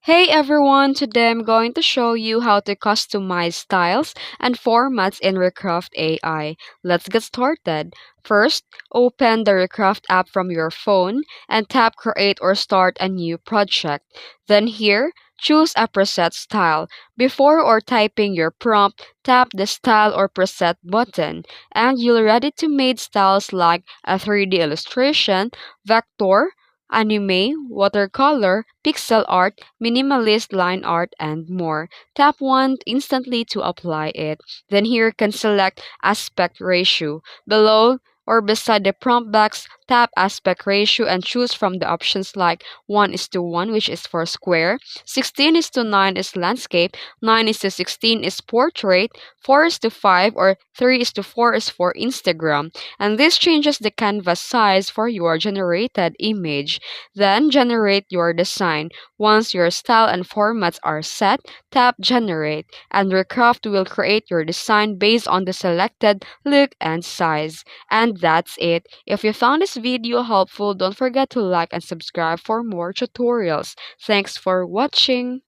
Hey everyone, today I'm going to show you how to customize styles and formats in Recraft AI. Let's get started. First, open the Recraft app from your phone and tap Create or Start a new project. Then here, choose a preset style. Before or typing your prompt, tap the Style or Preset button and you'll ready to make styles like a 3D illustration, vector, anime, watercolor, pixel art, minimalist line art, and more. Tap 1 instantly to apply it. Then here you can select aspect ratio. Below or beside the prompt box, tap aspect ratio and choose from the options like 1 is to 1, which is for square, 16 is to 9 is landscape, 9 is to 16 is portrait, 4 is to 5 or 3 is to 4 is for Instagram. And this changes the canvas size for your generated image. Then generate your design. Once your style and formats are set, tap Generate, and Recraft will create your design based on the selected look and size. And that's it. If you found this video helpful, don't forget to like and subscribe for more tutorials. Thanks for watching.